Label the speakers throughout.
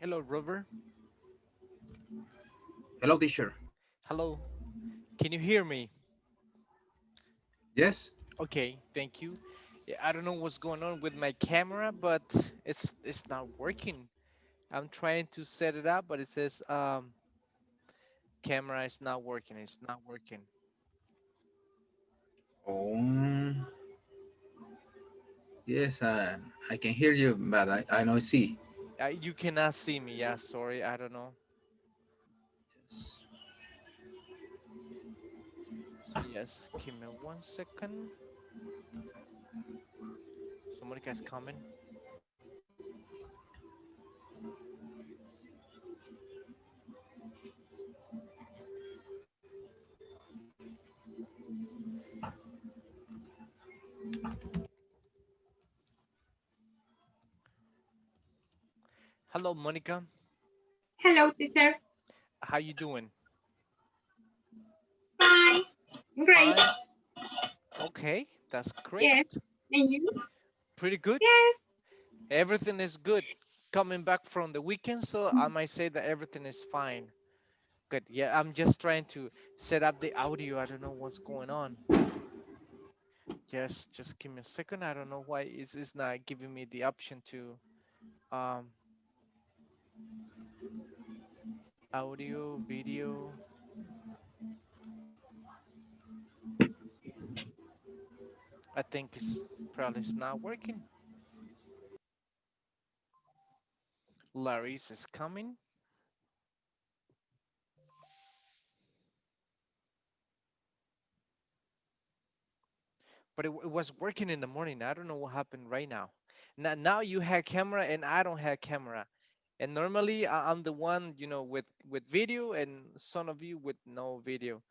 Speaker 1: Hello, Robert.
Speaker 2: Hello, teacher.
Speaker 1: Hello. Can you hear me?
Speaker 2: Yes.
Speaker 1: Okay, thank you. Yeah, I don't know what's going on with my camera, but it's not working. I'm trying to set it up, but it says camera is not working. It's not working.
Speaker 2: Um, yes, I can hear you, but I don't see.
Speaker 1: You cannot see me. Yeah, sorry. I don't know.
Speaker 2: Yes.
Speaker 1: So yes, give me 1 second. Somebody guy's coming. Hello, Monica.
Speaker 3: Hello, teacher.
Speaker 1: How you doing?
Speaker 3: Fine. Great.
Speaker 1: Fine. Okay, that's great.
Speaker 3: Yes. And you?
Speaker 1: Pretty good.
Speaker 3: Yes.
Speaker 1: Everything is good. Coming back from the weekend, so I might say that everything is fine. Good. Yeah, I'm just trying to set up the audio. I don't know what's going on. Just give me a second. I don't know why it's not giving me the option to um audio, video. I think it's probably it's not working. Larry's is coming, but it was working in the morning. I don't know what happened right now. Now you have camera and I don't have camera. And normally I'm the one, with video and some of you with no video.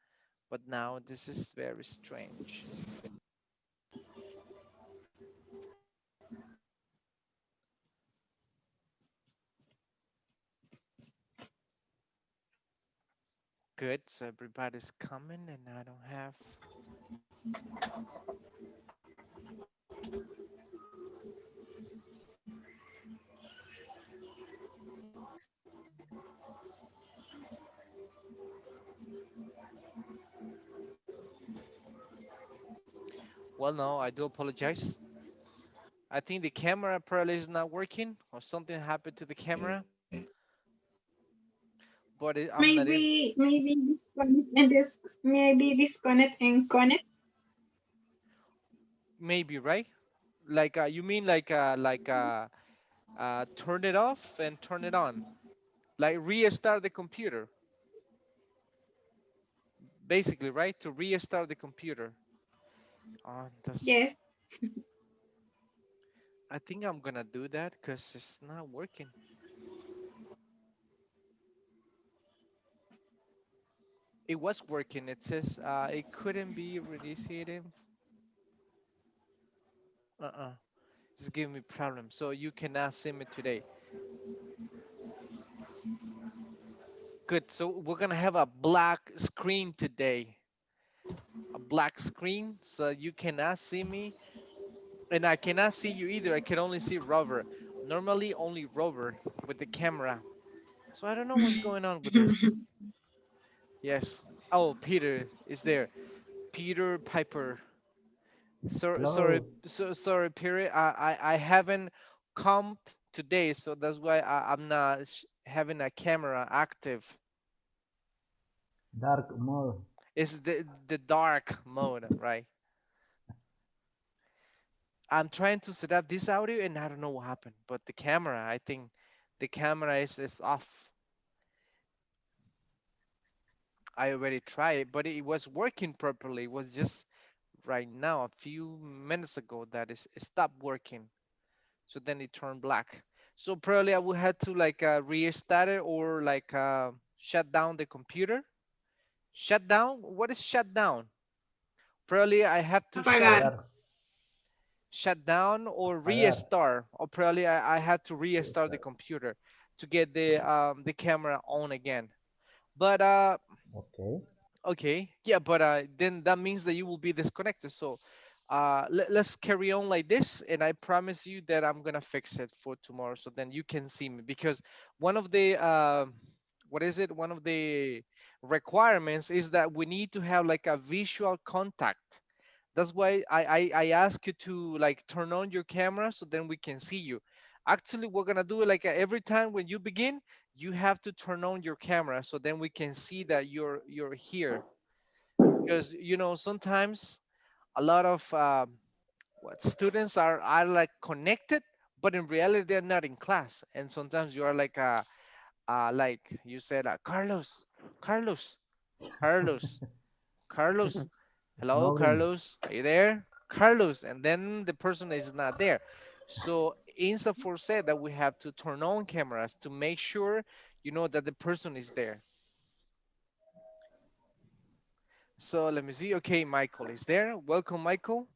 Speaker 1: But now this is very strange. Good, so everybody's coming and I don't have. Well, no, I do apologize. I think the camera probably is not working or something happened to the camera, but I'm not able.
Speaker 3: Maybe disconnect and this. Maybe disconnect and connect.
Speaker 1: Maybe, right? Like you mean turn it off and turn it on, like restart the computer, basically, right? To restart the computer. That's.
Speaker 3: Yes.
Speaker 1: I think I'm gonna do that because it's not working. It was working. It says it couldn't be reinitiated. It's giving me problems. So you cannot see me today. Good. So we're gonna have a black screen today. A black screen, so you cannot see me, and I cannot see you either. I can only see Rover. Normally, only Rover with the camera. So I don't know what's going on with this. Yes. Oh, Peter is there. Peter Piper. Sorry,
Speaker 4: Hello,
Speaker 1: sorry, Peter. I haven't come today, so that's why I'm not having a camera active.
Speaker 4: dark mode.
Speaker 1: It's the dark mode, right? I'm trying to set up this audio and I don't know what happened, but the camera, I think the camera is off. I already tried it, but it was working properly. It was just right now, a few minutes ago, that it stopped working. So then it turned black. So probably I would have to like restart it or like shut down the computer. Shut down? What is shut down? Probably I have to
Speaker 3: Apagar.
Speaker 1: shut down or
Speaker 4: Apagar.
Speaker 1: restart, or probably I had to restart the
Speaker 4: Restart.
Speaker 1: computer to get the camera on again. But
Speaker 4: Okay.
Speaker 1: okay, yeah, but then that means that you will be disconnected. So Let's carry on like this, and I promise you that I'm gonna fix it for tomorrow, so then you can see me. Because one of the what is it? One of the requirements is that we need to have like a visual contact. That's why I ask you to like turn on your camera so then we can see you. Actually, we're gonna do it like every time when you begin, you have to turn on your camera so then we can see that you're here. Because sometimes a lot of what students are like connected, but in reality they're not in class. And sometimes you are like you said, Carlos, Carlos, Carlos, Carlos.
Speaker 4: It's
Speaker 1: Hello,
Speaker 4: nodding.
Speaker 1: Carlos. Are you there? Carlos. And then the person is not there. So INSAFOR said that we have to turn on cameras to make sure, that the person is there. So let me see. Okay, Michael is there. Welcome, Michael.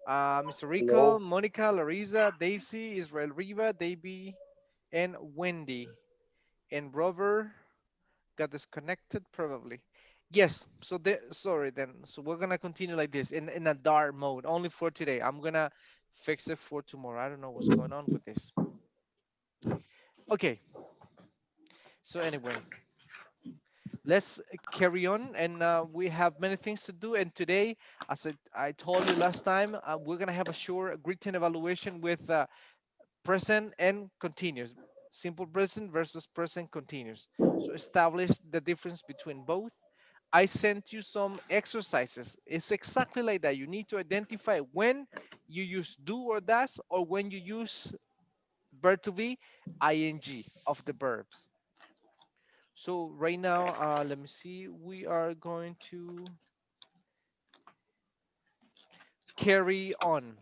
Speaker 1: Mr. Rico,
Speaker 5: Hello.
Speaker 1: Monica, Larissa, Daisy, Israel Riva, Davey, and Wendy. And Robert got disconnected probably. Yes, so sorry then. So we're gonna continue like this in a dark mode only for today. I'm gonna fix it for tomorrow. I don't know what's going on with this. Okay, so anyway, let's carry on, and we have many things to do. And today, as I told you last time, we're gonna have a short written evaluation with present and continuous, simple present versus present continuous. So establish the difference between both. I sent you some exercises. It's exactly like that. You need to identify when you use do or does, or when you use verb to be, ing of the verbs. So right now, let me see. We are going to carry on.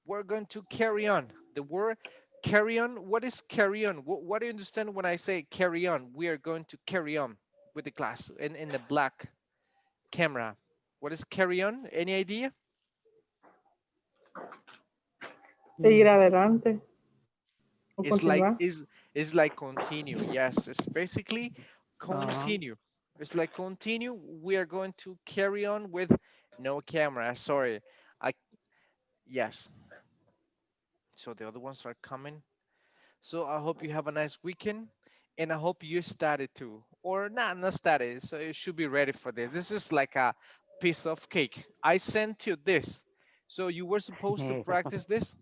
Speaker 1: We're going to carry on. The word carry on, what is carry on? What do you understand when I say carry on? We are going to carry on with the class in the black camera. What is carry on? Any idea?
Speaker 6: Seguir adelante o
Speaker 1: It's like
Speaker 6: continuar.
Speaker 1: is like continue. Yes, it's basically
Speaker 4: Uh,
Speaker 1: continue. It's like continue. We are going to carry on with no camera. Sorry. I yes. So the other ones are coming. So I hope you have a nice weekend, and I hope you study too, or not study. So you should be ready for this. This is like a piece of cake. I sent you this, so you were supposed to practice this.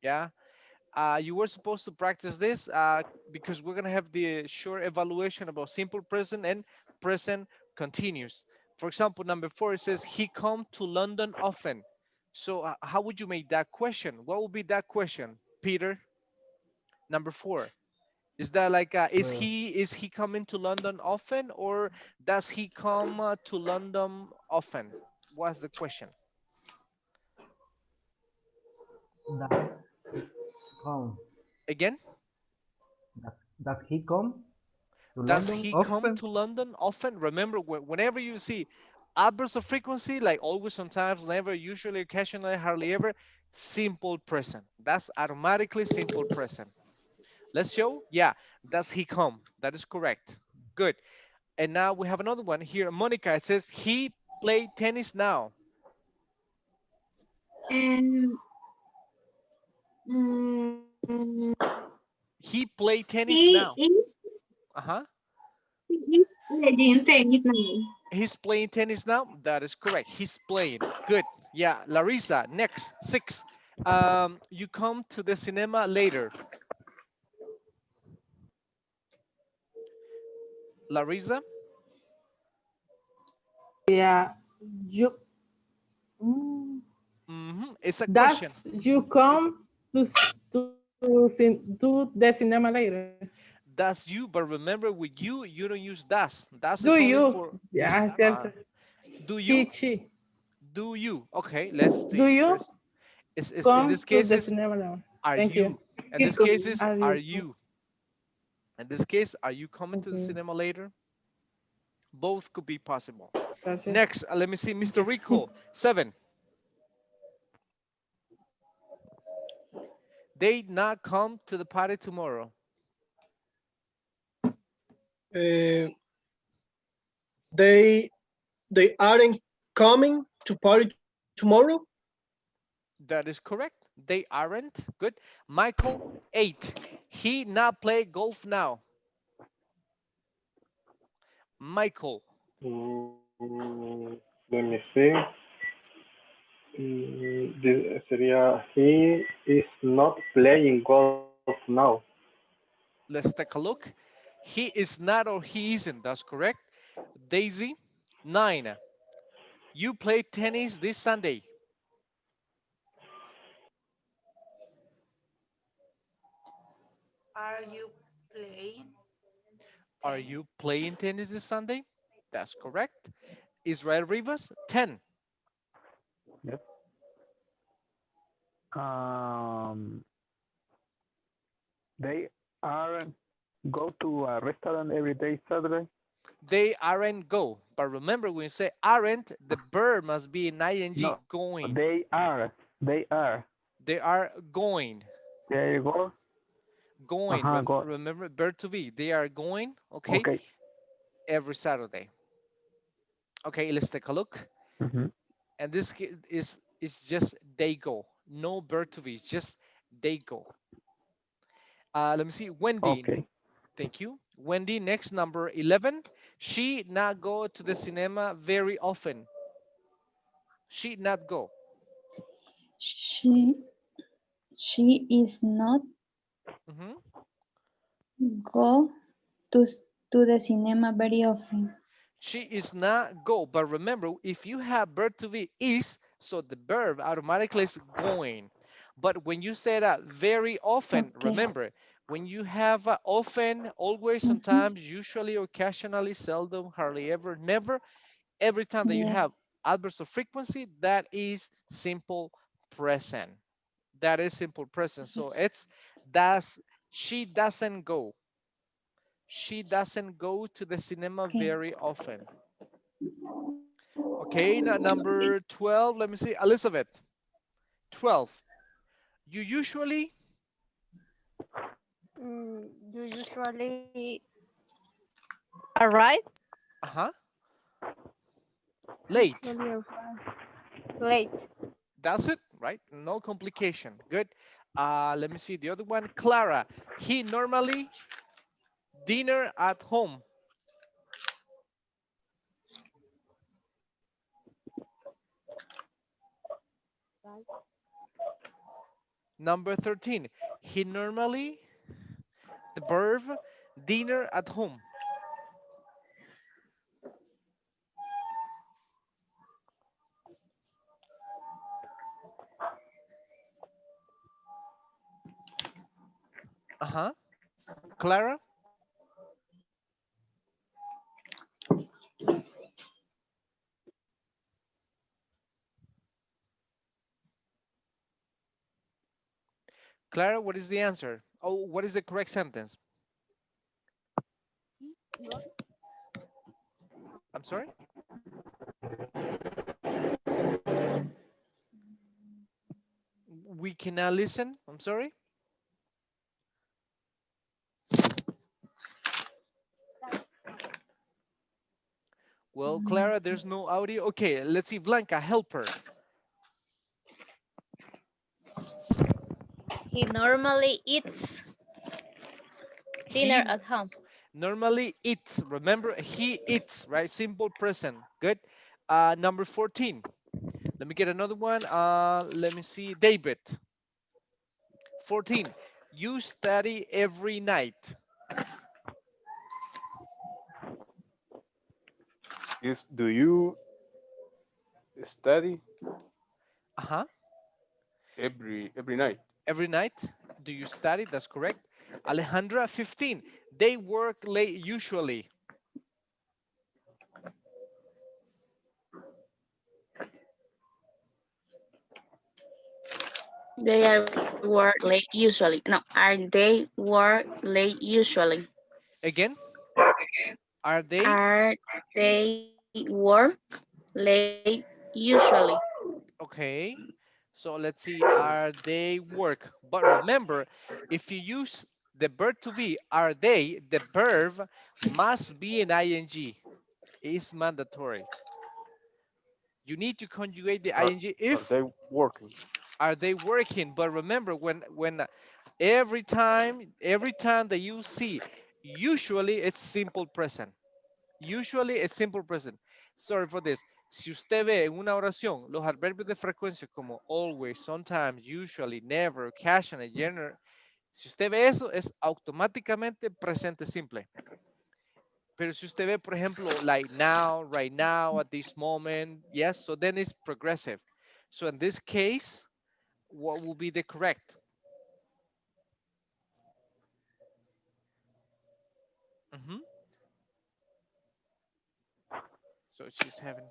Speaker 1: Yeah, you were supposed to practice this because we're gonna have the short evaluation about simple present and present continuous. For example, number 4, it says he come to London often. So how would you make that question? What would be that question, Peter? Number 4. Is that like
Speaker 4: well,
Speaker 1: is he coming to London often, or does he come to London often? What's the question?
Speaker 4: does he come?
Speaker 1: Again,
Speaker 4: Does he come to
Speaker 1: does
Speaker 4: London
Speaker 1: he come
Speaker 4: often?
Speaker 1: to London often? Remember, whenever you see adverbs of frequency, like always, sometimes, never, usually, occasionally, hardly ever, simple present. That's automatically simple present. Let's show. Yeah, does he come? That is correct. Good. And now we have another one here. Monica, it says he played tennis now.
Speaker 3: And mm,
Speaker 1: He played tennis
Speaker 3: he
Speaker 1: now.
Speaker 3: is
Speaker 1: Uh-huh.
Speaker 3: he is playing tennis now.
Speaker 1: He's playing tennis now. That is correct. He's playing. Good. Yeah. Larissa, next. 6. You come to the cinema later. Larissa,
Speaker 6: Yeah, you, mm,
Speaker 1: it's a question.
Speaker 6: does you come to to the cinema later?
Speaker 1: That's you, but remember with you don't use das. Das
Speaker 6: Do
Speaker 1: is only
Speaker 6: you?
Speaker 1: for is
Speaker 6: Yeah, cierto.
Speaker 1: do you?
Speaker 6: He, she.
Speaker 1: Do you? Okay, let's
Speaker 6: Do
Speaker 1: see
Speaker 6: you
Speaker 1: first. Is in this
Speaker 6: come to
Speaker 1: case
Speaker 6: the
Speaker 1: is
Speaker 6: cinema now?
Speaker 1: are
Speaker 6: Thank you.
Speaker 1: you? In
Speaker 3: He
Speaker 1: this case
Speaker 3: could.
Speaker 1: is
Speaker 6: Are
Speaker 1: are
Speaker 6: you?
Speaker 1: you? In this case, are you coming to the
Speaker 6: Okay,
Speaker 1: cinema later? Both could be possible.
Speaker 6: gracias.
Speaker 1: Next, let me see,
Speaker 6: Thank
Speaker 1: Mr.
Speaker 6: you.
Speaker 1: Rico, 7. They not come to the party tomorrow.
Speaker 5: Uh, they they aren't coming to party tomorrow.
Speaker 1: That is correct. They aren't. Good. Michael, 8. He not play golf now. Michael.
Speaker 7: Let me see. Sería he is not playing golf now.
Speaker 1: Let's take a look. He is not or he isn't. That's correct. Daisy, 9. You play tennis this Sunday.
Speaker 8: Are you playing
Speaker 1: Are
Speaker 8: tennis?
Speaker 1: you playing tennis this Sunday? That's correct. Israel Rivas, 10.
Speaker 9: Yep. Um, they aren't go to a restaurant every day Saturday.
Speaker 1: They aren't go. But remember, when you say aren't, the verb must be in ing,
Speaker 9: No,
Speaker 1: going.
Speaker 9: they are. They are.
Speaker 1: They are going.
Speaker 9: There you go.
Speaker 1: Going.
Speaker 9: Uh-huh, go.
Speaker 1: Remember, verb to be. They are going, okay,
Speaker 9: Okay.
Speaker 1: every Saturday. Okay, let's take a look.
Speaker 9: Mm-hmm.
Speaker 1: And this is just they go. No verb to be, just they go. Let me see. Wendy,
Speaker 9: Okay.
Speaker 1: thank you. Wendy, next number 11. She not go to the cinema very often. She not go.
Speaker 10: She she is not
Speaker 1: Mhm.
Speaker 10: go to to the cinema very often.
Speaker 1: She is not go. But remember, if you have verb to be is, so the verb automatically is going. But when you say that very often,
Speaker 10: Okay.
Speaker 1: remember, when you have often, always,
Speaker 10: Mhm.
Speaker 1: sometimes, usually, occasionally, seldom, hardly ever, never, every time that you
Speaker 10: Yes.
Speaker 1: have adverbs of frequency, that is simple present. That is simple present. So
Speaker 10: Yes.
Speaker 1: it's does she doesn't go. She doesn't go to the cinema
Speaker 10: Okay.
Speaker 1: very often. Okay, now number 12, let me see. Elizabeth, 12. You usually,
Speaker 11: You usually arrive
Speaker 1: uh-huh, late.
Speaker 11: usually arrive late.
Speaker 1: That's it, right? No complication. Good. Let me see the other one. Clara, he normally dinner at home. Number 13, he normally, the verb, dinner at home. Uh-huh. Clara, Clara, what is the answer? Oh, what is the correct sentence? I'm sorry? We cannot listen. I'm sorry. Well, Clara, there's no audio. Okay, let's see. Blanca, help her.
Speaker 11: He normally eats dinner
Speaker 1: He
Speaker 11: at home.
Speaker 1: normally eats. Remember, he eats, right? Simple present. Good. Number 14. Let me get another one. Let me see. David, 14. You study every night.
Speaker 12: Is do you study
Speaker 1: Uh-huh.
Speaker 12: every night?
Speaker 1: Every night. Do you study? That's correct. Alejandra, 15. They work late usually.
Speaker 13: They are work late usually. No, are they work late usually?
Speaker 1: Again, are they?
Speaker 13: Are they work late usually?
Speaker 1: Okay. So let's see, are they work? But remember, if you use the verb to be, are they, the verb must be an ing. It's mandatory. You need to conjugate the ing
Speaker 12: Are
Speaker 1: if
Speaker 12: they working?
Speaker 1: are they working. But remember, when every time that you see, usually it's simple present. Usually it's simple present. Sorry for this. Si usted ve en una oración los adverbios de frecuencia como always, sometimes, usually, never, occasionally, general, si usted ve eso es automáticamente presente simple. Pero si usted ve, por ejemplo, like now, right now, at this moment, yes, so then it's progressive. So in this case, what will be the correct? Mhm. So she's having.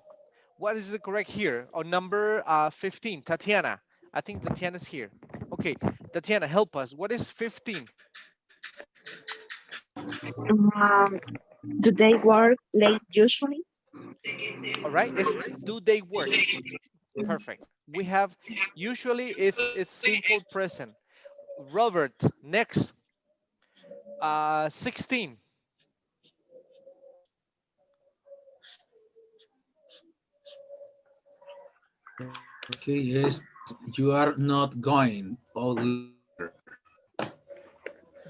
Speaker 1: What is the correct here? On number 15, Tatiana. I think Tatiana's here. Okay, Tatiana, help us. What is 15?
Speaker 13: Um, do they work late usually?
Speaker 1: All right, it's do they work? Perfect. We have usually it's simple present. Robert, next. 16.
Speaker 2: Okay, yes, you are not going out later.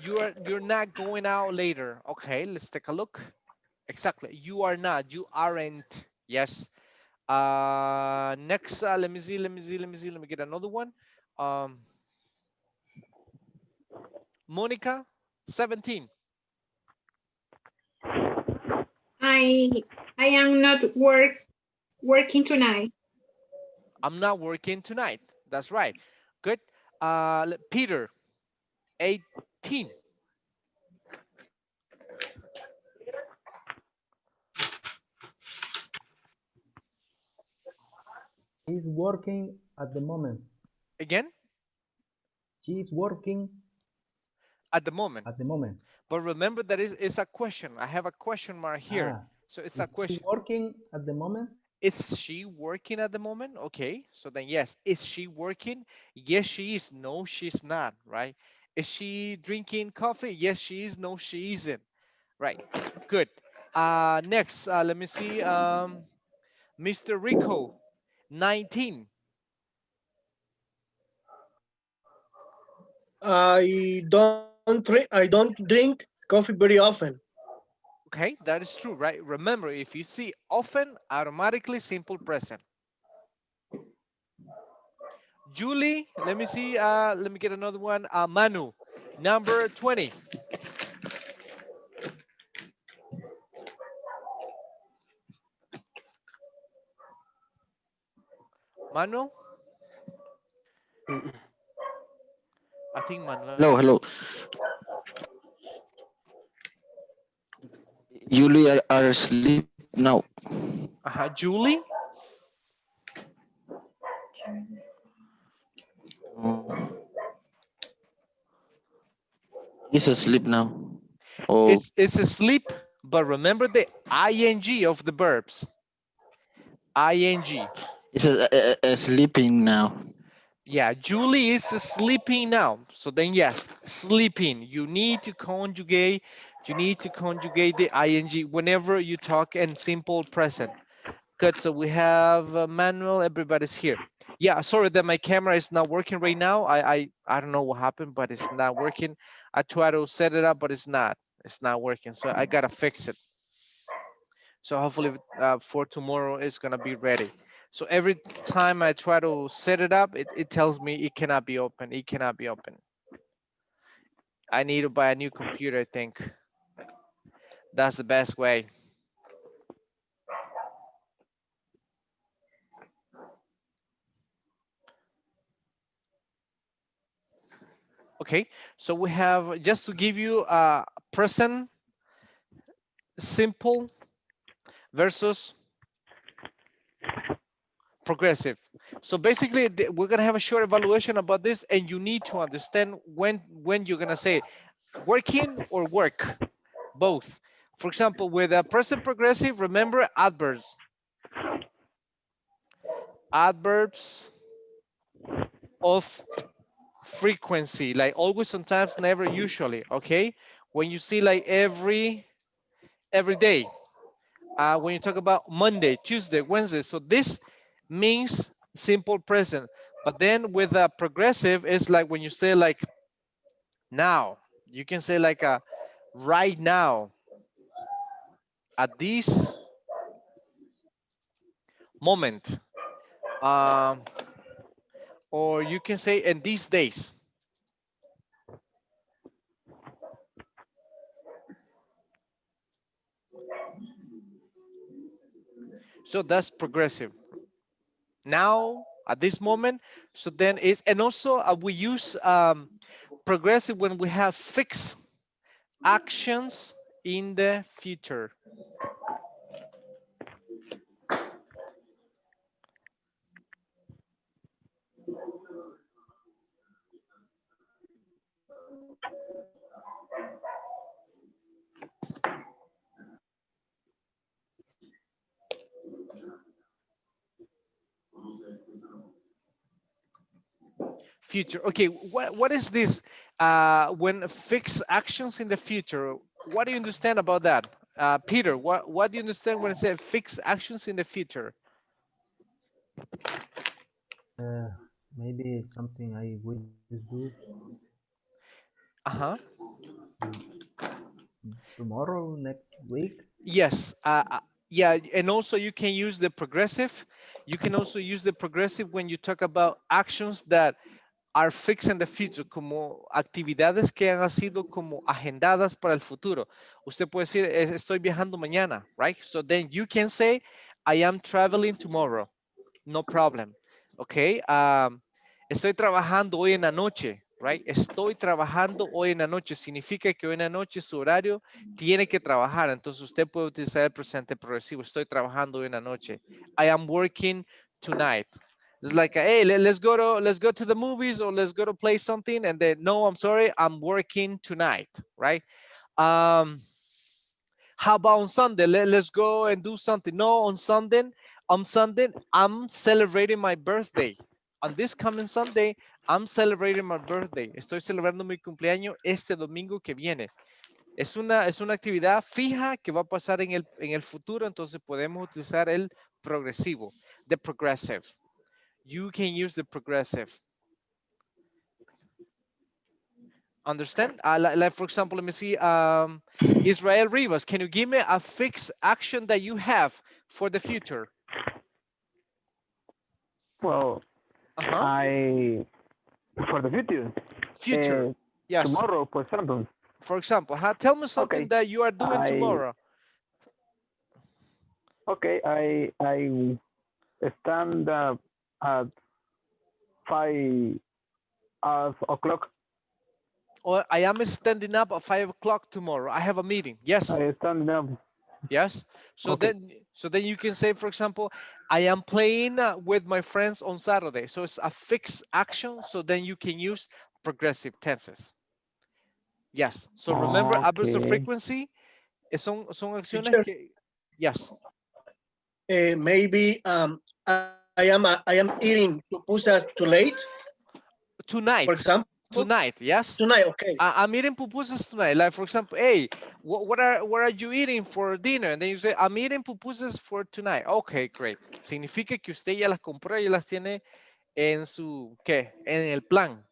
Speaker 1: You're not going out later. Okay, let's take a look. Exactly. You are not. You aren't. Yes. Next, let me see. Let me get another one. Um, Monica, 17.
Speaker 3: I I am not working tonight.
Speaker 1: I'm not working tonight. That's right. Good. Peter, 18.
Speaker 4: He's working at the moment.
Speaker 1: Again,
Speaker 4: She's working
Speaker 1: at the moment.
Speaker 4: at the moment.
Speaker 1: But remember that it's a question. I have a question mark here.
Speaker 4: Ah,
Speaker 1: So it's a
Speaker 4: is she
Speaker 1: question.
Speaker 4: working at the moment?
Speaker 1: Is she working at the moment? Okay. So then, yes. Is she working? Yes, she is. No, she's not. Right. Is she drinking coffee? Yes, she is. No, she isn't. Right. Good. Next, let me see. Mr. Rico, 19.
Speaker 5: I don't drink coffee very often.
Speaker 1: Okay, that is true, right? Remember, if you see often, automatically simple present. Julie, let me see. Let me get another one. Manu, number 20. Manu, I think Manuel
Speaker 8: Hello,
Speaker 1: is.
Speaker 8: hello. You are asleep now.
Speaker 1: Julie.
Speaker 8: Oh, he's asleep now. Oh,
Speaker 1: It's asleep, but remember the ing of the verbs. Ing.
Speaker 8: he's sleeping now.
Speaker 1: Yeah, Julie is sleeping now. So then yes, sleeping. You need to conjugate the ing whenever you talk in simple present. Good. So we have Manuel, everybody's here. Yeah, sorry that my camera is not working right now. I don't know what happened, but it's not working. I try to set it up, but it's not. It's not working. So I gotta fix it. So hopefully for tomorrow it's gonna be ready. So every time I try to set it up, it tells me it cannot be open. It cannot be open. I need to buy a new computer, I think. That's the best way. Okay, so we have, just to give you a present simple versus progressive. So basically, we're gonna have a short evaluation about this, and you need to understand when you're gonna say working or work, both. For example, with a present progressive, remember adverbs. Adverbs of frequency, like always, sometimes, never, usually. Okay, when you see like every day, when you talk about Monday, Tuesday, Wednesday, so this means simple present. But then with a progressive, it's like when you say like now, you can say like a right now, at this moment, um, or you can say in these days. So that's progressive. Now, at this moment. So then is, and also we use progressive when we have fixed actions in the future. Future. Okay, what is this? When fixed actions in the future, what do you understand about that? Peter, what do you understand when it says fixed actions in the future?
Speaker 4: Uh, Maybe something I will do
Speaker 1: Uh-huh.
Speaker 4: tomorrow, next week.
Speaker 1: Yes. Yeah, and also you can use the progressive. You can also use the progressive when you talk about actions that are fixed in the future, como actividades que han sido como agendadas para el futuro. Usted puede decir, estoy viajando mañana, right? So then you can say, I am traveling tomorrow. No problem. Okay. Estoy trabajando hoy en la noche, right? Estoy trabajando hoy en la noche. Significa que hoy en la noche su horario tiene que trabajar. Entonces usted puede utilizar el presente progresivo. Estoy trabajando hoy en la noche. I am working tonight. It's like, hey, let's go to the movies, or let's go to play something. And then, no, I'm sorry, I'm working tonight, right? Um, how about on Sunday? Let's go and do something. No, on Sunday, I'm celebrating my birthday. On this coming Sunday, I'm celebrating my birthday. Estoy celebrando mi cumpleaños este domingo que viene. Es una actividad fija que va a pasar en el futuro, entonces podemos utilizar el progresivo, the progressive. You can use the progressive. Understand? Like, for example, let me see. Israel Rivas, can you give me a fixed action that you have for the future?
Speaker 9: Well,
Speaker 1: Uh-huh.
Speaker 9: I for the future.
Speaker 1: Future. Yes.
Speaker 9: Tomorrow, for example.
Speaker 1: For example, tell me something
Speaker 9: Okay.
Speaker 1: that you are doing
Speaker 9: I
Speaker 1: tomorrow.
Speaker 9: okay. I stand up at 5 o'clock.
Speaker 1: Or I am standing up at 5 o'clock tomorrow. I have a meeting. Yes.
Speaker 9: I stand up.
Speaker 1: Yes. So
Speaker 9: Okay.
Speaker 1: then you can say, for example, I am playing with my friends on Saturday. So it's a fixed action. So then you can use progressive tenses. Yes. So remember, adverbs of
Speaker 9: Okay.
Speaker 1: frequency son acciones
Speaker 5: Teacher,
Speaker 1: que. Yes.
Speaker 5: maybe I am eating pupusas too late, for
Speaker 1: Tonight.
Speaker 5: example.
Speaker 1: Tonight. Yes.
Speaker 5: Tonight, okay.
Speaker 1: I'm eating pupusas tonight. Like, for example, hey, what are you eating for dinner? And then you say, I'm eating pupusas for tonight. Okay, great. Significa que usted ya las compró y las tiene en su, ¿qué? En el plan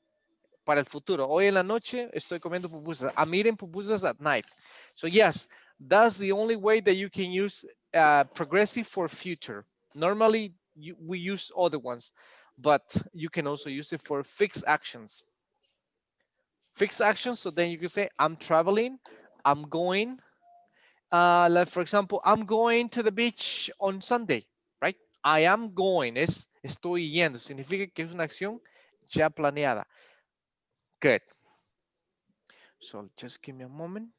Speaker 1: para el futuro. Hoy en la noche estoy comiendo pupusas. I'm eating pupusas at night. So yes, that's the only way that you can use progressive for future. Normally, we use other ones, but you can also use it for fixed actions. Fixed actions, so then you can say, I'm traveling, I'm going. Like, for example, I'm going to the beach on Sunday, right? I am going, estoy yendo. Significa que es una acción ya planeada. Good. So just give me a moment.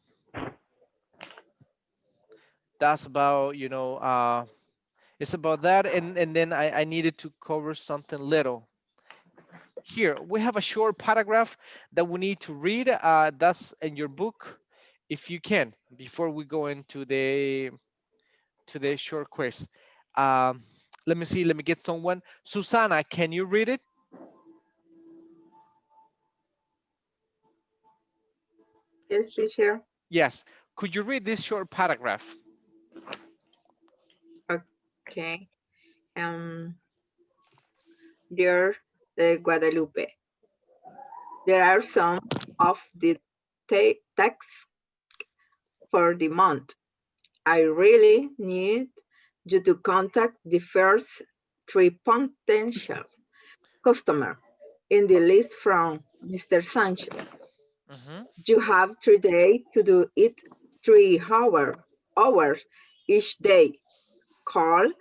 Speaker 1: That's about, it's about that. And then I needed to cover something little. Here, we have a short paragraph that we need to read. That's in your book, if you can, before we go into the short quiz. Let me see, let me get someone. Susanna, can you read it?
Speaker 3: Yes, teacher.
Speaker 1: Yes. Could you read this short paragraph?
Speaker 3: Okay. Um, dear Guadalupe, there are some of the tasks for the month. I really need you to contact the first three potential customer in the list from Mr. Sanchez.
Speaker 1: Mhm.
Speaker 3: You have 3 days to do it 3 hours each day. Call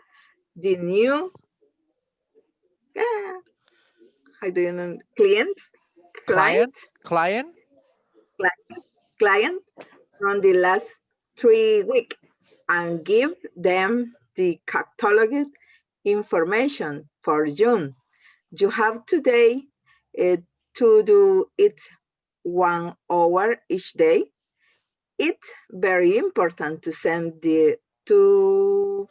Speaker 3: the new uh, I don't know, client,
Speaker 1: Client? Client?
Speaker 3: client from the last 3 weeks and give them the catalog information for June. You have today uh, to do it 1 hour each day. It's very important to send the to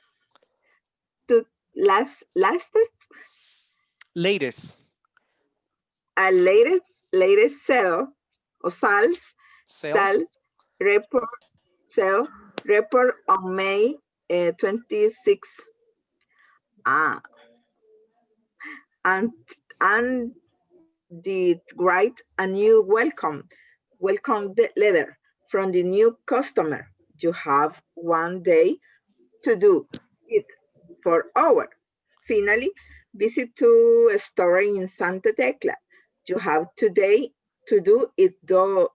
Speaker 3: last
Speaker 1: Latest.
Speaker 3: a latest sale or
Speaker 1: Sales?
Speaker 3: report sale report on May 26th. Uh, and and did write a new letter from the new customer. You have 1 day to do it for hour. Finally, visit to a store in Santa Tecla. You have today to do it 2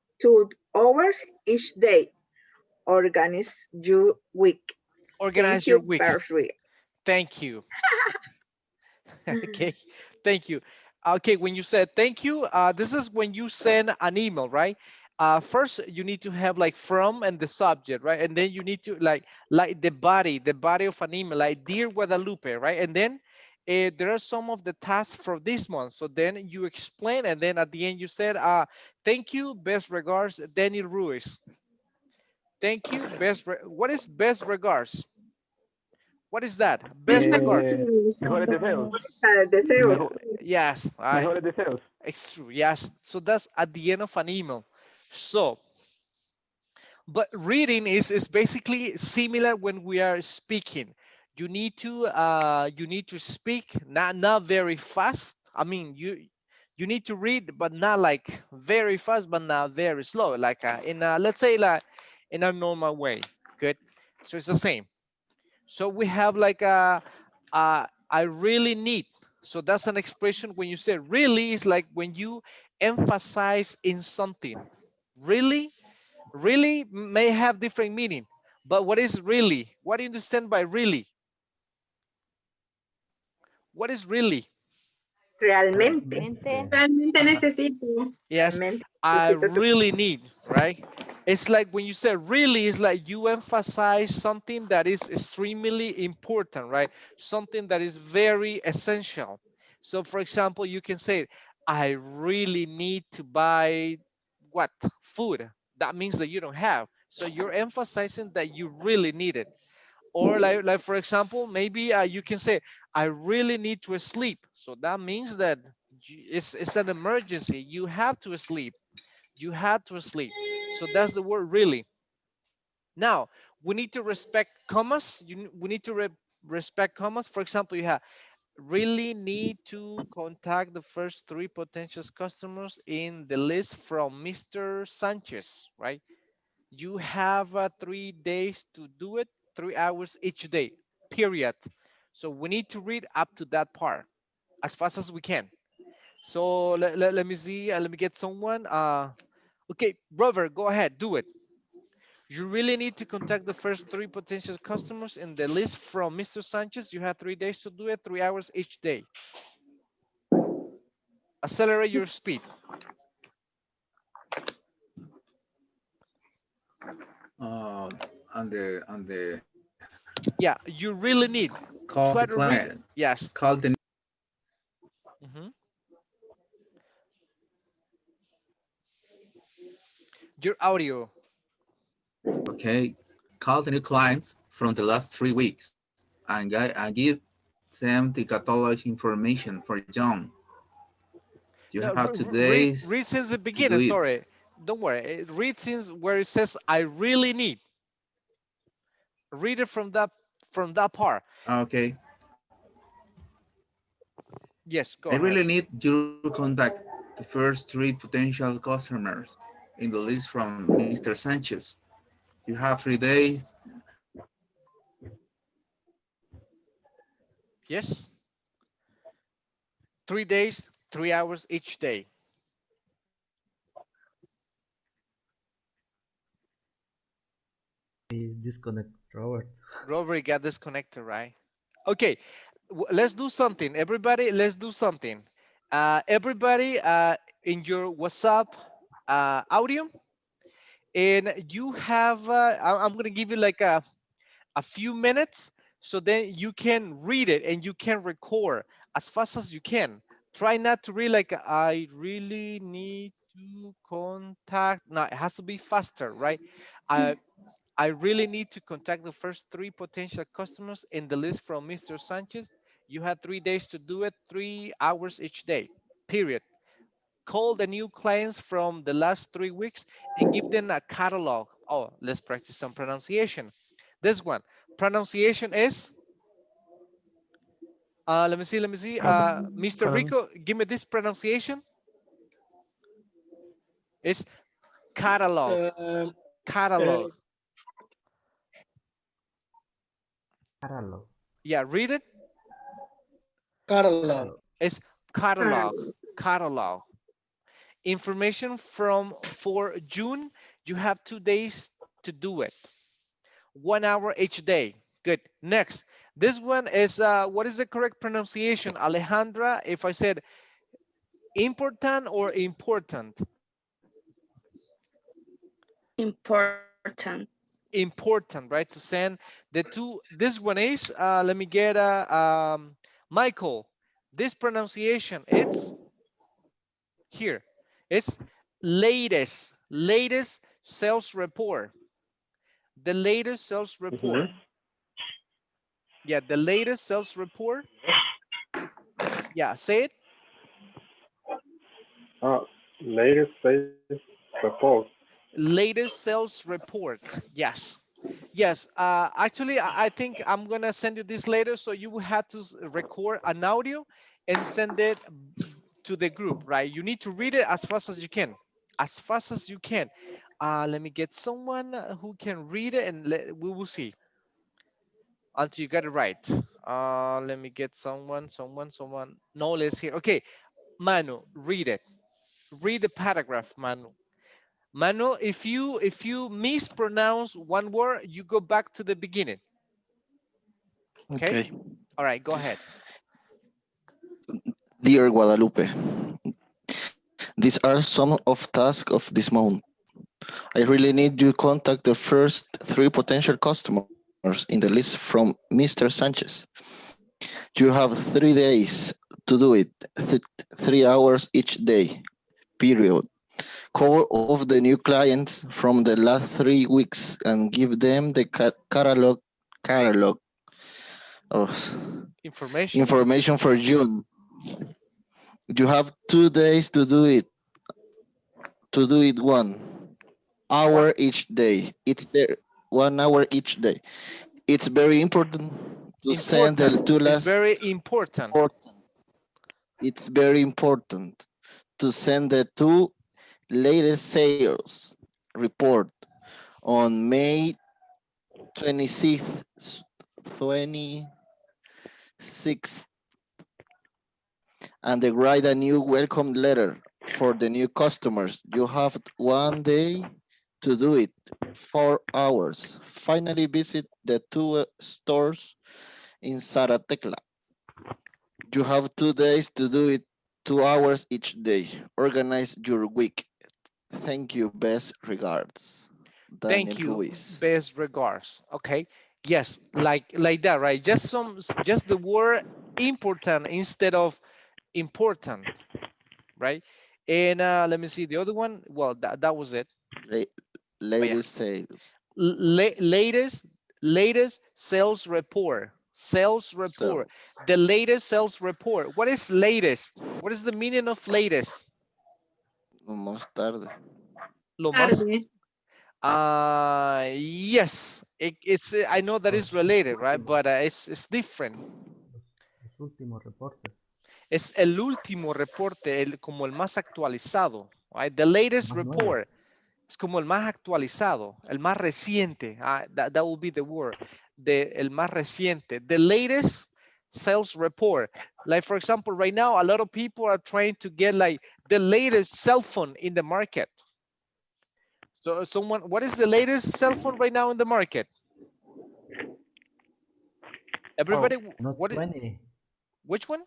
Speaker 3: hours each day. Organize your week.
Speaker 1: Organize
Speaker 3: Thank
Speaker 1: your
Speaker 3: you,
Speaker 1: week.
Speaker 3: Barry.
Speaker 1: Thank you. Okay, thank you. Okay, when you said thank you, this is when you send an email, right? First, you need to have like from and the subject, right? And then you need to like the body of an email, like Dear Guadalupe, right? And then there are some of the tasks for this month. So then you explain, and then at the end you said, thank you, best regards, Daniel Ruiz. Thank you, what is best regards? What is that? Best regard.
Speaker 9: Mejores deseos.
Speaker 3: Deseo.
Speaker 9: Mejor,
Speaker 1: Yes,
Speaker 9: mejores deseos.
Speaker 1: it's true. Yes. So that's at the end of an email. So, but reading is basically similar when we are speaking. You need to speak not very fast. I mean, you need to read, but not like very fast, but not very slow. Like in let's say like in a normal way. Good. So it's the same. So we have like I really need. So that's an expression when you say really is like when you emphasize in something. Really, really may have different meaning. But what is really? What do you understand by really? What is really?
Speaker 3: Realmente.
Speaker 11: Mente.
Speaker 3: Realmente necesito.
Speaker 1: Yes,
Speaker 3: Realmente
Speaker 1: I
Speaker 3: necesito tu.
Speaker 1: really need, right? It's like when you say really, it's like you emphasize something that is extremely important, right? Something that is very essential. So, for example, you can say, I really need to buy what? Food. That means that you don't have. So you're emphasizing that you really need it. Or like for example, maybe you can say, I really need to sleep. So that means that it's an emergency. You have to sleep. You had to sleep. So that's the word really. Now, we need to respect commas. We need to respect commas. For example, you have really need to contact the first three potential customers in the list from Mr. Sanchez, right? You have 3 days to do it, 3 hours each day, period. So we need to read up to that part as fast as we can. So let me see, let me get someone. Okay, Robert, go ahead, do it. You really need to contact the first three potential customers in the list from Mr. Sanchez. You have 3 days to do it, 3 hours each day. Accelerate your speed.
Speaker 2: On the
Speaker 1: Yeah, you really need.
Speaker 2: call
Speaker 1: Try
Speaker 2: the
Speaker 1: to read.
Speaker 2: client.
Speaker 1: Yes.
Speaker 2: Call the
Speaker 1: Mhm. Your audio.
Speaker 2: okay. Call the new clients from the last 3 weeks and give them the catalog information for John. You
Speaker 1: No,
Speaker 2: have 2 days
Speaker 1: read since the
Speaker 2: to do
Speaker 1: beginning.
Speaker 2: it.
Speaker 1: Sorry, don't worry. Read since where it says I really need. Read it from that part.
Speaker 2: Okay.
Speaker 1: Yes,
Speaker 2: I
Speaker 1: go ahead.
Speaker 2: really need your contact the first three potential customers in the list from Mr. Sanchez. You have 3 days.
Speaker 1: Yes. 3 days, 3 hours each day.
Speaker 4: He disconnect Robert.
Speaker 1: Robert got disconnected, right? Okay, let's do something. Everybody, let's do something. Everybody, in your WhatsApp audio, and you have, I'm going to give you like a few minutes so then you can read it and you can record as fast as you can. Try not to read like I really need to contact. No, it has to be faster, right? I I really need to contact the first three potential customers in the list from Mr. Sanchez. You had 3 days to do it, 3 hours each day. Period. Call the new clients from the last 3 weeks and give them a catalog. Oh, let's practice some pronunciation. This one, pronunciation is, let me see, Mr.
Speaker 4: Pardon?
Speaker 1: Rico, give me this pronunciation. It's catalog,
Speaker 5: Um, uh,
Speaker 1: catalog.
Speaker 4: Caralo.
Speaker 1: Yeah, read it.
Speaker 5: catalog.
Speaker 4: Caralo.
Speaker 1: It's catalog, catalog. Information from for June, you have 2 days to do it. 1 hour each day. Good. Next, this one is what is the correct pronunciation, Alejandra? If I said important or important?
Speaker 13: Important.
Speaker 1: Important, right? To send the two. This one is. Let me get Michael. This pronunciation, it's here. It's latest sales report. The latest sales report.
Speaker 7: Mm-hmm.
Speaker 1: Yeah, the latest sales report. Yeah, say it.
Speaker 7: Latest sales report.
Speaker 1: Latest sales report. Yes. Yes. Actually, I think I'm going to send you this later. So you will have to record an audio and send it to the group, right? You need to read it as fast as you can. As fast as you can. Let me get someone who can read it and we will see until you get it right. Let me get someone. No, let's hear. Okay, Manu, read it. Read the paragraph, Manu. Manu, if you mispronounce one word, you go back to the beginning. Okay.
Speaker 8: Okay.
Speaker 1: All right. Go ahead.
Speaker 8: Dear Guadalupe, these are some of tasks of this month. I really need you to contact the first three potential customers in the list from Mr. Sanchez. You have 3 days to do it, 3 hours each day, period. Call of the new clients from the last 3 weeks and give them the catalog of
Speaker 1: Information.
Speaker 8: information for June. You have 2 days to do it. To do it 1 hour
Speaker 1: One
Speaker 8: each day. It's there 1 hour each day. It's very important to send the
Speaker 1: important.
Speaker 8: two
Speaker 1: It's
Speaker 8: last.
Speaker 1: very important.
Speaker 8: It's very important to send the two latest sales report on May 26th, 26th, and they write a new welcome letter for the new customers. You have 1 day to do it, 4 hours. Finally, visit the two stores in Saratecla. You have 2 days to do it, 2 hours each day. Organize your week. Thank you. Best regards, Daniel
Speaker 1: Thank you.
Speaker 8: Ruiz.
Speaker 1: Best regards. Okay. Yes, like that, right? Just the word important instead of important, right? And let me see the other one. Well, that was it.
Speaker 8: La-
Speaker 1: Oh yeah.
Speaker 8: latest sales.
Speaker 1: Latest sales report. Sales report.
Speaker 8: Sales.
Speaker 1: The latest sales report. What is latest? What is the meaning of latest?
Speaker 8: Más tarde.
Speaker 1: Lo más,
Speaker 6: Tarde.
Speaker 1: yes, it's, I know that it's
Speaker 4: Los
Speaker 1: related, right?
Speaker 4: últimos,
Speaker 1: But it's different.
Speaker 4: los últimos reportes.
Speaker 1: Es el último reporte, como el más actualizado, right? The latest
Speaker 4: Más nuevo.
Speaker 1: report. Es como el más actualizado, el más reciente. That will be the word. El más reciente. The latest sales report. Like, for example, right now, a lot of people are trying to get like the latest cell phone in the market. So someone, what is the latest cell phone right now in the market?
Speaker 9: Oh,
Speaker 1: Everybody,
Speaker 4: Not 20.
Speaker 1: which one?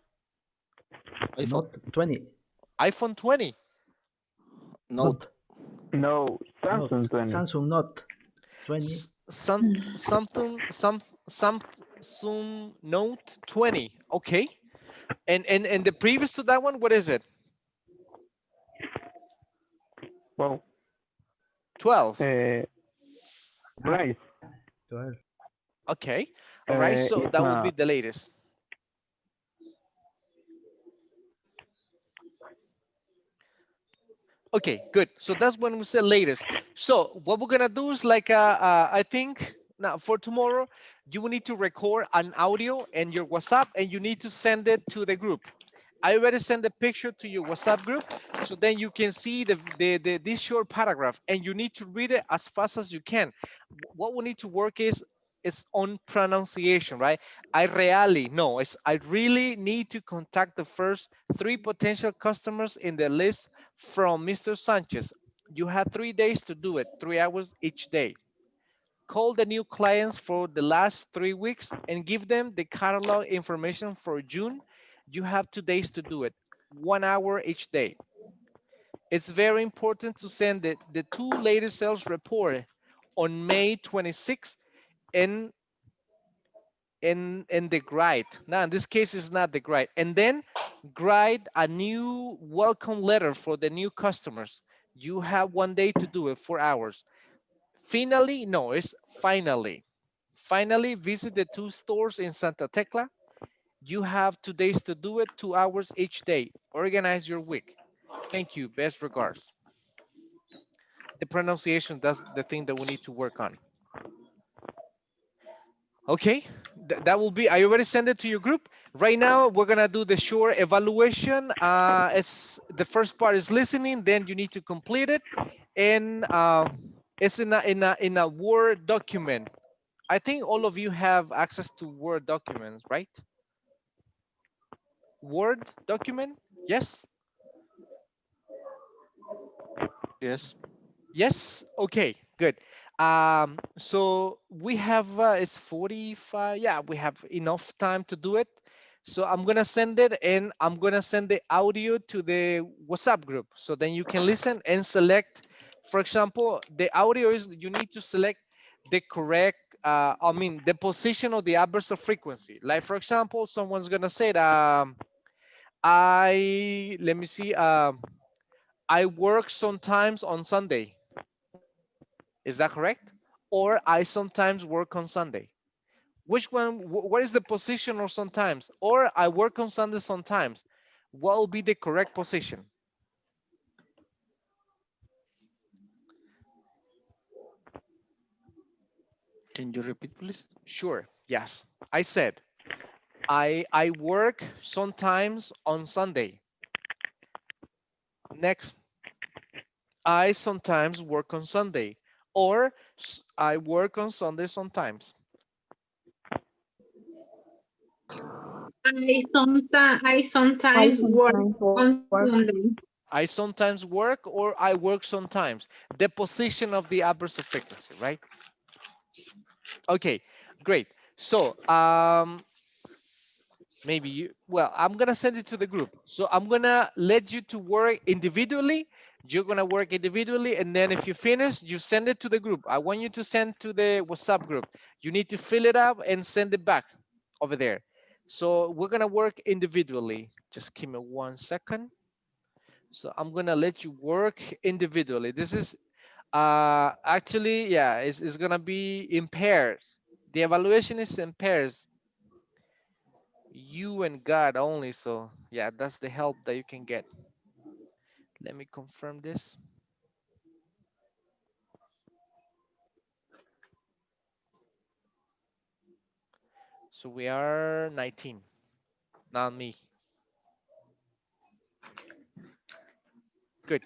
Speaker 8: iPhone.
Speaker 4: Not 20.
Speaker 1: iPhone 20.
Speaker 8: Note.
Speaker 9: no,
Speaker 4: Not.
Speaker 9: Samsung 20.
Speaker 4: Samsung Note 20.
Speaker 1: Samsung Note 20. Okay. And the previous to that one, what is it?
Speaker 9: Well,
Speaker 1: 12.
Speaker 9: price.
Speaker 4: 12.
Speaker 1: Okay. All right. So
Speaker 9: It's
Speaker 1: that will be
Speaker 9: not.
Speaker 1: the latest. Okay, good. So that's when we say latest. So what we're gonna do is like, I think now for tomorrow, you will need to record an audio in your WhatsApp and you need to send it to the group. I already sent the picture to your WhatsApp group, so then you can see this short paragraph, and you need to read it as fast as you can. What we need to work is on pronunciation, right? I really need to contact the first 3 potential customers in the list from Mr. Sanchez. You have 3 days to do it, 3 hours each day. Call the new clients for the last 3 weeks and give them the catalog information for June. You have 2 days to do it, 1 hour each day. It's very important to send the 2 latest sales report on May 26th in the grade. Now, in this case, it's not the grade. And then grade a new welcome letter for the new customers. You have 1 day to do it, 4 hours. Finally, no, it's finally. Finally, visit the 2 stores in Santa Tecla. You have 2 days to do it, 2 hours each day. Organize your week. Thank you. Best regards. The pronunciation, that's the thing that we need to work on. Okay, that will be, I already sent it to your group. Right now, we're gonna do the short evaluation. It's the first part is listening, then you need to complete it. And it's in a Word document. I think all of you have access to Word documents, right? Word document? Yes?
Speaker 8: Yes.
Speaker 1: Yes? Okay, good. So we have, it's 45. Yeah, we have enough time to do it. So I'm gonna send it and I'm gonna send the audio to the WhatsApp group. So then you can listen and select, for example, the audio is, you need to select the correct, the position of the adversarial frequency. Like for example, someone's gonna say, let me see, I work sometimes on Sunday. Is that correct? Or I sometimes work on Sunday. Which one, what is the position or sometimes? Or I work on Sunday sometimes. What will be the correct position?
Speaker 8: Can you repeat, please?
Speaker 1: Sure, yes. I said, I work sometimes on Sunday. Next, I sometimes work on Sunday. Or I work on Sunday sometimes.
Speaker 6: I
Speaker 10: I
Speaker 6: sometimes work
Speaker 10: sometimes work.
Speaker 6: on Sunday.
Speaker 1: I sometimes work or I work sometimes. The position of the adversarial frequency, right? Okay, great. So maybe you, well, I'm gonna send it to the group. So I'm gonna let you to work individually. You're gonna work individually, and then if you finish, you send it to the group. I want you to send to the WhatsApp group. You need to fill it up and send it back over there. So we're gonna work individually. Just give me 1 second. So I'm gonna let you work individually. This is actually, yeah, it's gonna be in pairs. The evaluation is in pairs. You and God only. So yeah, that's the help that you can get. Let me confirm this. So we are 19, not me. Good.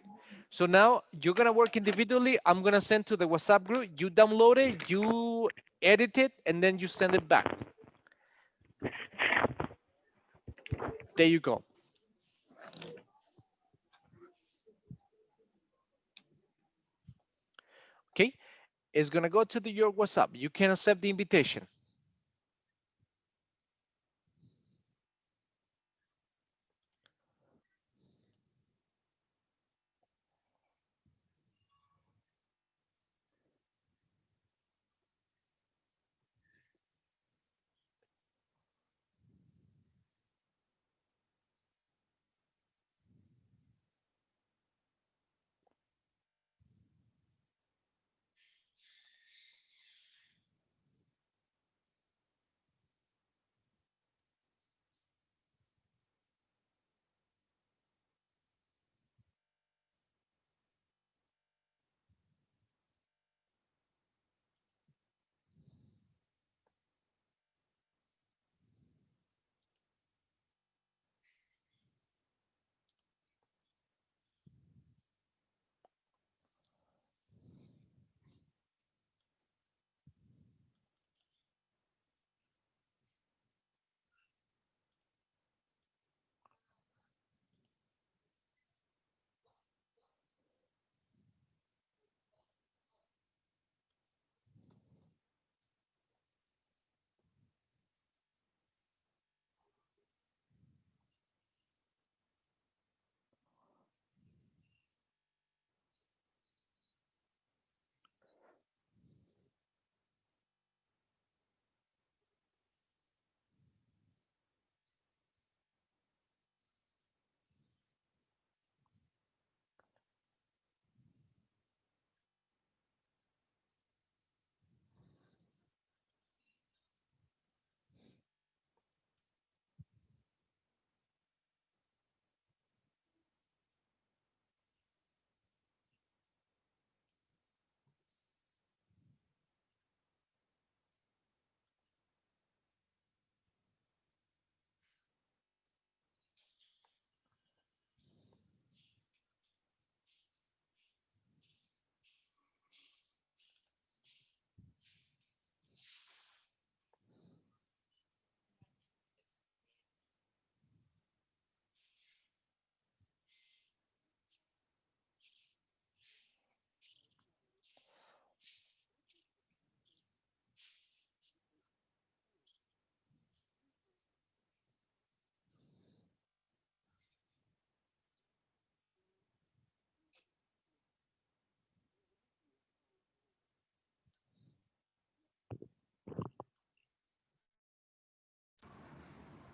Speaker 1: So now you're gonna work individually. I'm gonna send to the WhatsApp group. You download it, you edit it, and then you send it back. There you go. Okay. It's gonna go to your WhatsApp. You can accept the invitation.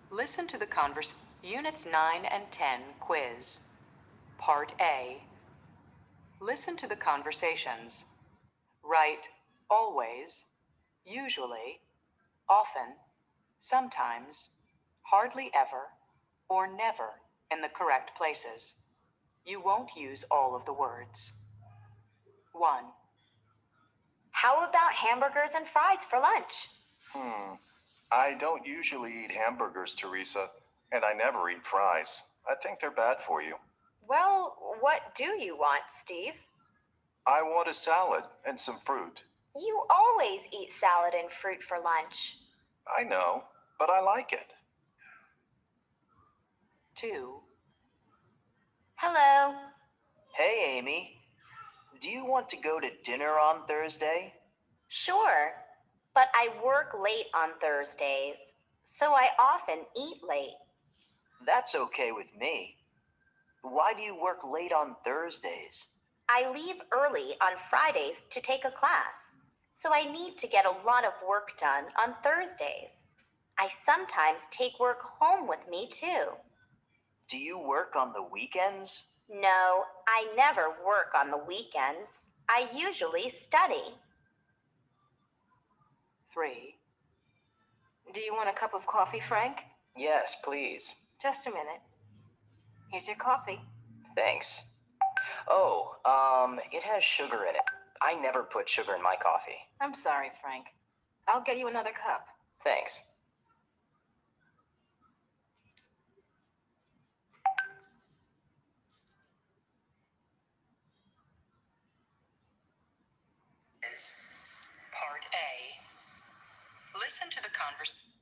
Speaker 14: Listen to the Units 9 and 10 quiz. Part A. Listen to the conversations. Write always, usually, often, sometimes, hardly ever, or never in the correct places. You won't use all of the words. 1.
Speaker 15: How about hamburgers and fries for lunch?
Speaker 16: I don't usually eat hamburgers, Teresa, and I never eat fries. I think they're bad for you.
Speaker 15: Well, what do you want, Steve?
Speaker 16: I want a salad and some fruit.
Speaker 15: You always eat salad and fruit for lunch.
Speaker 16: I know, but I like it.
Speaker 14: 2.
Speaker 15: Hello.
Speaker 17: Hey, Amy. Do you want to go to dinner on Thursday?
Speaker 15: Sure, but I work late on Thursdays, so I often eat late.
Speaker 17: That's okay with me. Why do you work late on Thursdays?
Speaker 15: I leave early on Fridays to take a class, so I need to get a lot of work done on Thursdays. I sometimes take work home with me too.
Speaker 17: Do you work on the weekends?
Speaker 15: No, I never work on the weekends. I usually study.
Speaker 14: 3. Do you want a cup of coffee, Frank?
Speaker 17: Yes, please.
Speaker 14: Just a minute. Here's your coffee.
Speaker 17: Thanks. Oh, it has sugar in it. I never put sugar in my coffee.
Speaker 14: I'm sorry, Frank. I'll get you another cup.
Speaker 17: Thanks.
Speaker 14: conversation.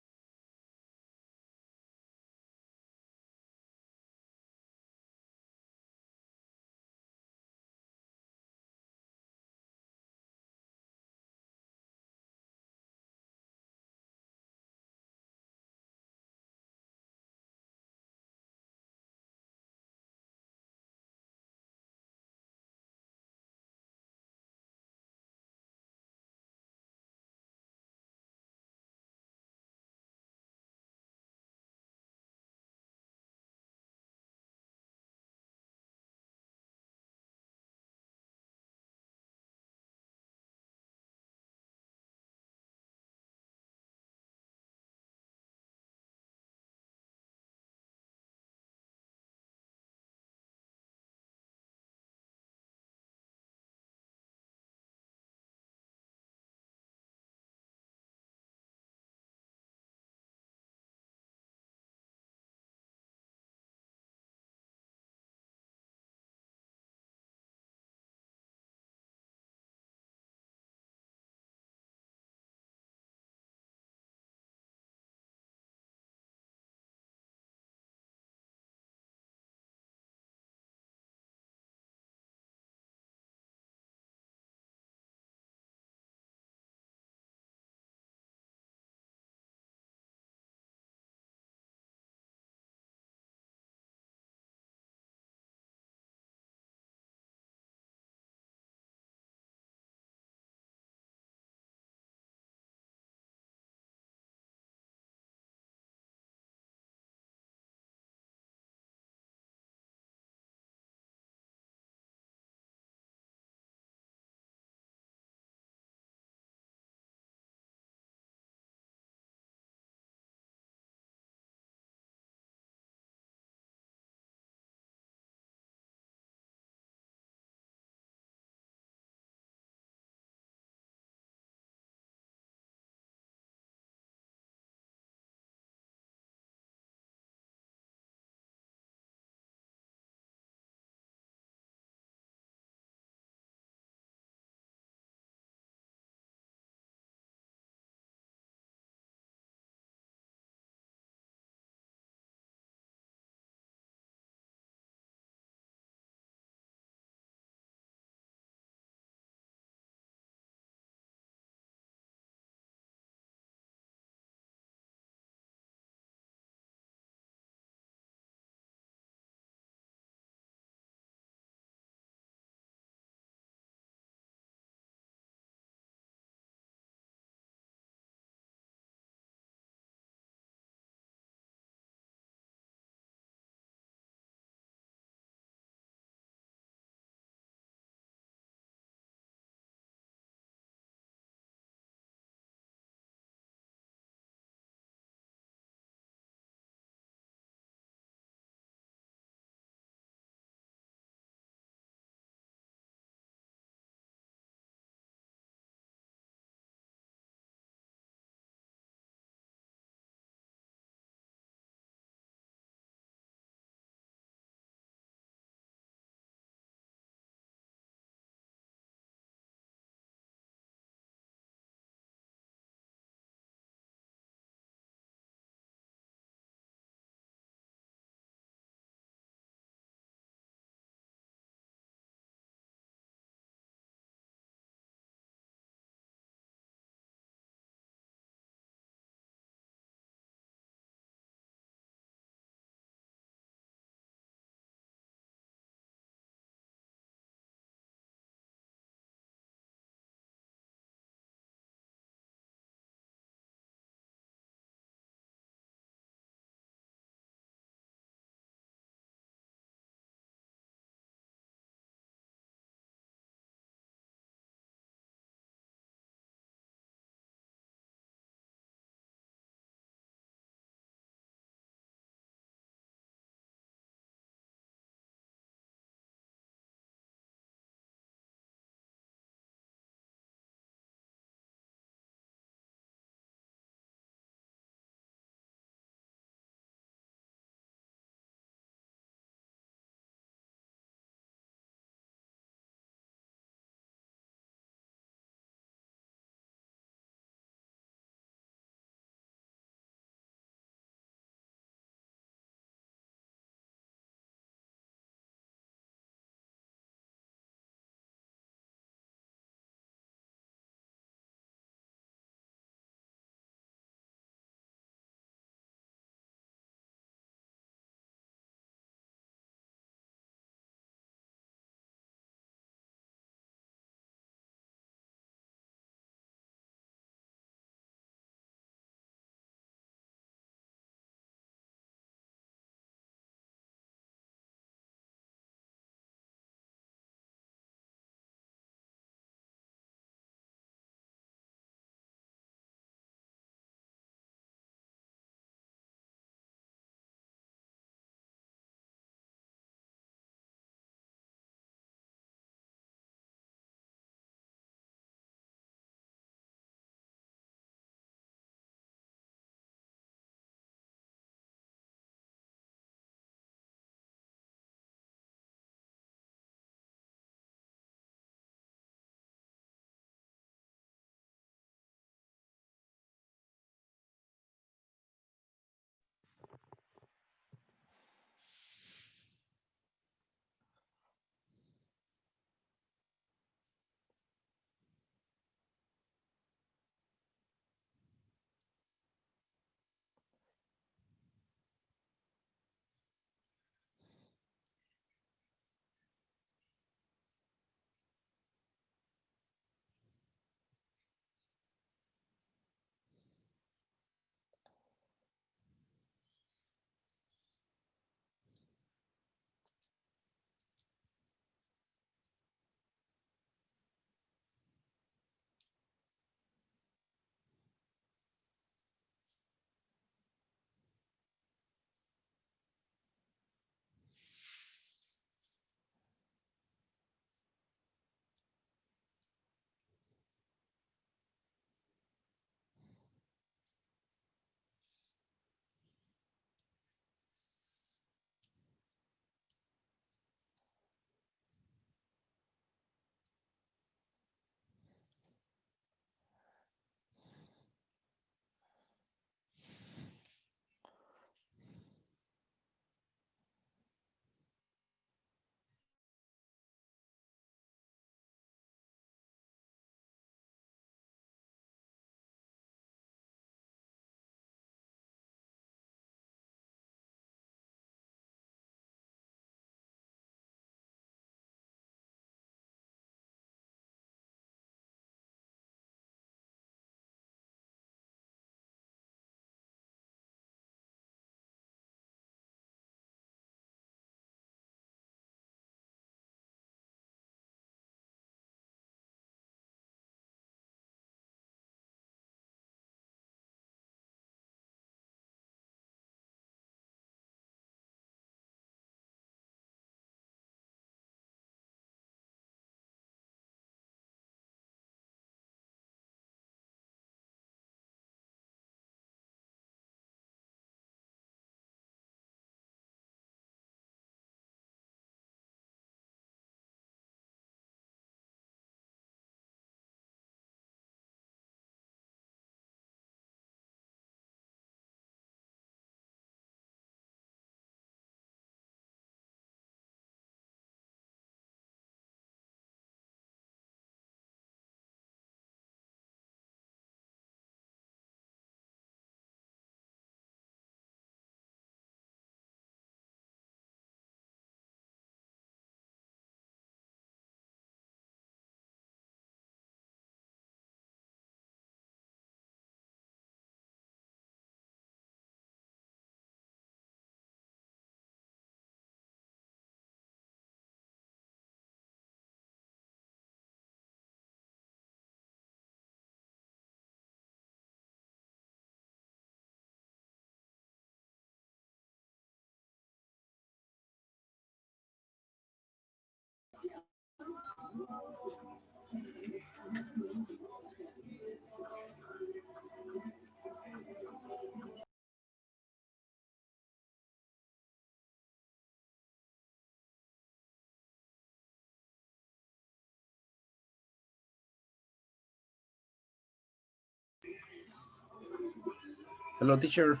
Speaker 2: Hello, teacher.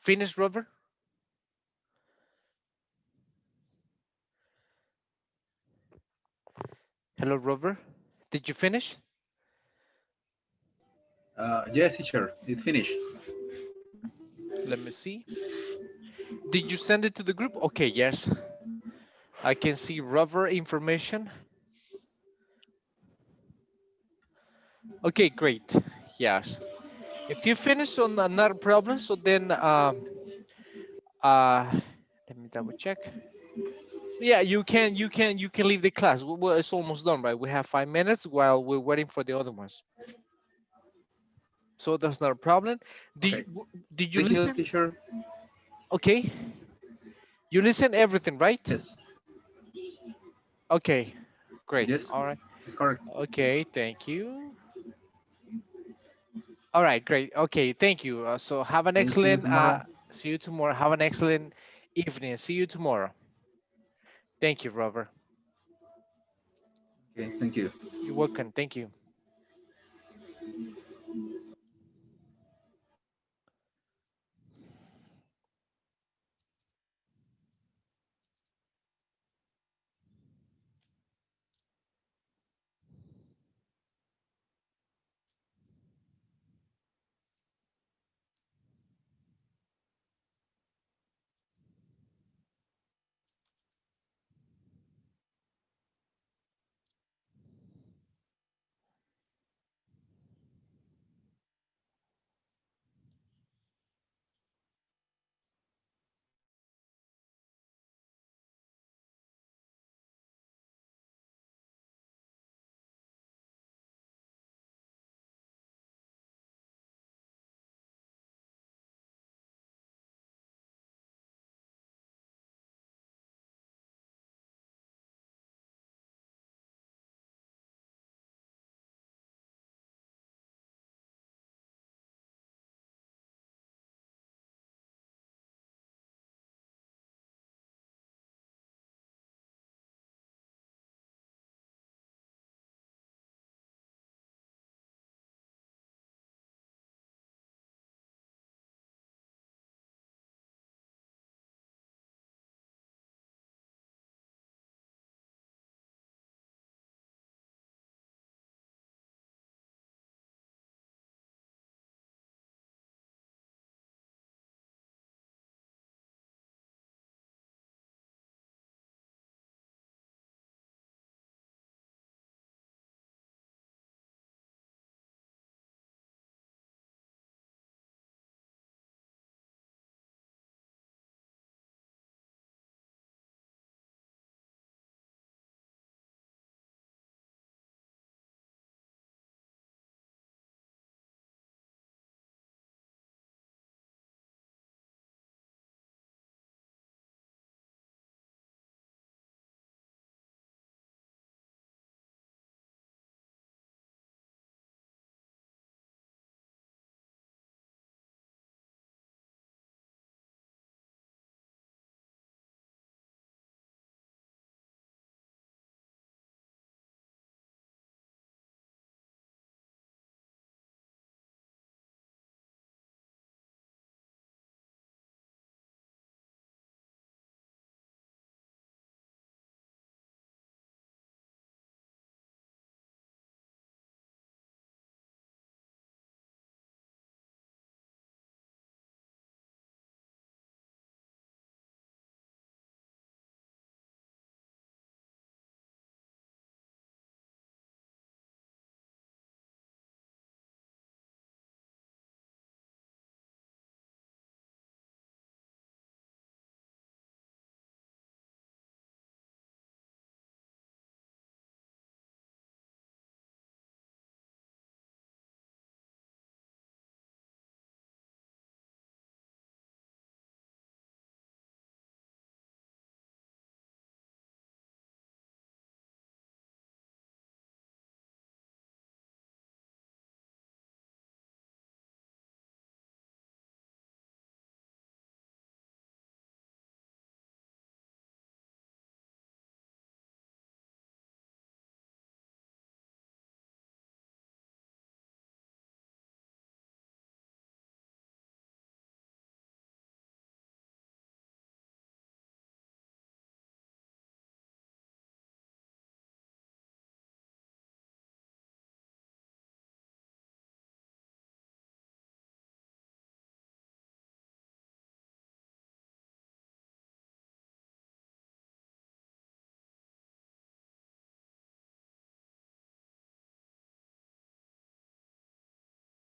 Speaker 1: Finish, Robert? Hello, Robert. Did you finish?
Speaker 2: Yes, teacher. It finished.
Speaker 1: Let me see. Did you send it to the group? Okay, yes. I can see Robert information. Okay, great. Yes. If you finish on another problem, so then let me double check. Yeah, you can leave the class. Well, it's almost done, right? We have 5 minutes while we're waiting for the other ones. So that's not a problem. Did
Speaker 2: Okay.
Speaker 1: you, did you
Speaker 2: Thank you,
Speaker 1: listen?
Speaker 2: teacher.
Speaker 1: Okay. You listen everything, right?
Speaker 2: Yes.
Speaker 1: Okay. Great.
Speaker 2: Yes,
Speaker 1: All right.
Speaker 2: it's correct.
Speaker 1: Okay. Thank you. All right. Great. Okay. Thank you. So have an
Speaker 2: Okay, see you
Speaker 1: excellent.
Speaker 2: tomorrow.
Speaker 1: See you tomorrow. Have an excellent evening. See you tomorrow. Thank you, Robert.
Speaker 2: Okay, thank you.
Speaker 1: You're welcome. Thank you.